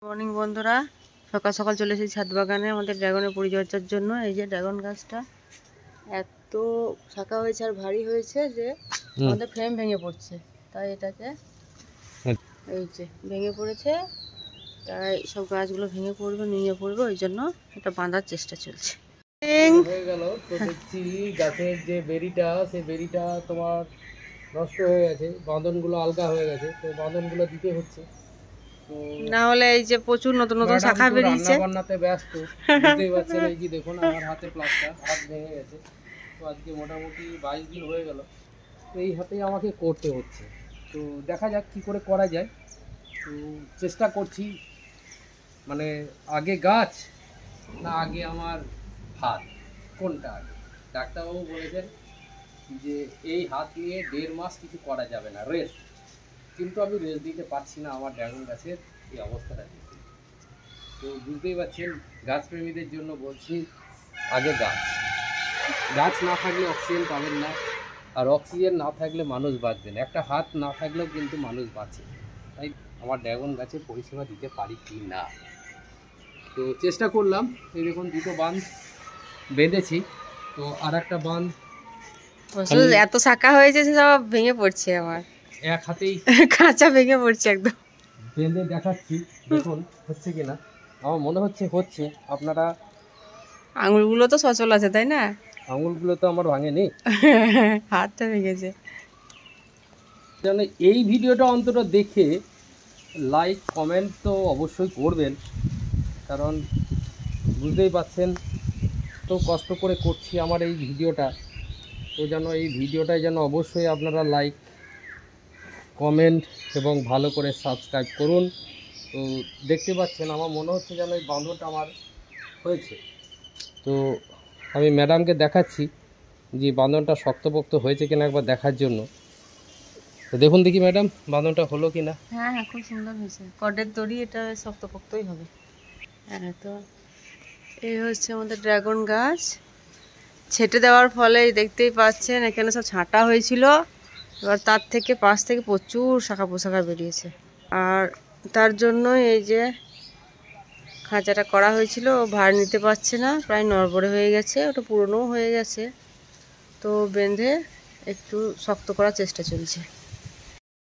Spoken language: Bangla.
মর্নিং বন্ধুরা, সকাল সকাল চলে এসেছি ছাদ বাগানে আমাদের ড্রাগনের পরিচর্যার জন্য। এই যে ড্রাগন গাছটা এত শাখা হয়েছে আর ভারী হয়েছে যে আমাদের ফ্রেম ভেঙে পড়ছে, তাই এটাকে এই যে ভেঙে পড়েছে, তাই সব গাছগুলো ভেঙে পড়বে, নিয়ে পড়বে, ওই জন্য এটা বাঁধার চেষ্টা চলছে। হয়ে গেল তো দেখছি গাছের যে বেরিটা, সেই বেরিটা তোমার নষ্ট হয়ে গেছে, বাঁধনগুলো আলগা হয়ে গেছে, তো বাঁধনগুলো দিতে হচ্ছে। তো না হলে এই যে প্রচুর নতুন নতুন শাখা বেরিয়েছে, রান্না বান্নাতে ব্যস্ত, বুঝতেই পারছেন। এই যে দেখুন আমার হাতে প্লাস্টার, হাত ভেঙে গেছে। তো আজকে মোটামুটি 22 দিন হয়ে গেল, তো এই হাতেই আমাকে করতে হচ্ছে। তো দেখা যাক কি করে করা যায়। তো চেষ্টা করছি, মানে আগে গাছ না আগে আমার হাত, কোনটা আগে? ডাক্তারবাবু বলেছেন যে এই হাত নিয়ে 1.5 মাস কিছু করা যাবে না, রেস্ট। কিন্তু আমি রেস্ট দিতে পারছি না আমার ড্রাগন গাছের এই অবস্থাটা দেখে। তো বুঝতেই পারছেন, গাছপ্রেমীদের জন্য বলছি, আগে গাছ। গাছ না থাকলে অক্সিজেন পাবেন না, আর অক্সিজেন না থাকলে মানুষ বাঁচবে না। একটা হাত না থাকলেও কিন্তু মানুষ বাঁচে। তাই আমার ড্রাগন গাছে পরিষেবা দিতে পারি কি না, তো চেষ্টা করলাম। এই দেখুন দুটো বাঁধ বেঁধেছি, তো আর একটা বাঁধ এত শাখা হয়েছে যে সব ভেঙে পড়ছে, আমার এক হাতেই কাঁচা ভেঙে পড়ছে একদম। বেঁধে দেখাচ্ছি, দেখুন হচ্ছে কিনা। আমার মনে হচ্ছে হচ্ছে। আপনারা, আঙুলগুলো তো সচল আছে তাই না? আঙুলগুলো তো আমার ভাঙেনি, হাতটা ভেঙেছে। যেন এই ভিডিওটা অন্তত দেখে লাইক কমেন্ট তো অবশ্যই করবেন, কারণ বুঝতেই পাচ্ছেন তো কষ্ট করে করছি আমার এই ভিডিওটা। তো যেন এই ভিডিওটায় যেন অবশ্যই আপনারা লাইক কমেন্ট এবং ভালো করে সাবস্ক্রাইব করুন। তো দেখতে পাচ্ছেন আমার মনে হচ্ছে যেন এই বাঁধনটা আমার হয়েছে। তো আমি ম্যাডামকে দেখাচ্ছি যে বাঁধনটা শক্তপোক্ত হয়েছে কিনা একবার দেখার জন্য। তো দেখুন দেখি ম্যাডাম, বাঁধনটা হলো কিনা। হ্যাঁ হ্যাঁ, খুব সুন্দর হয়েছে। কর্ডের দড়ি, এটা শক্তপোক্তই হবে। হ্যাঁ, তো এই হচ্ছে আমাদের ড্রাগন গাছ। ছেটে দেওয়ার ফলে দেখতেই পাচ্ছেন এখানে সব ছাঁটা হয়েছিল, এবার তার থেকে পাশ থেকে প্রচুর শাখা পোশাখা বেরিয়েছে। আর তার জন্য এই যে খাঁচাটা করা হয়েছিল, ও ভার নিতে পারছে না, প্রায় নড়বড়ে হয়ে গেছে, ওটা পুরনোও হয়ে গেছে। তো বেঁধে একটু শক্ত করার চেষ্টা চলছে।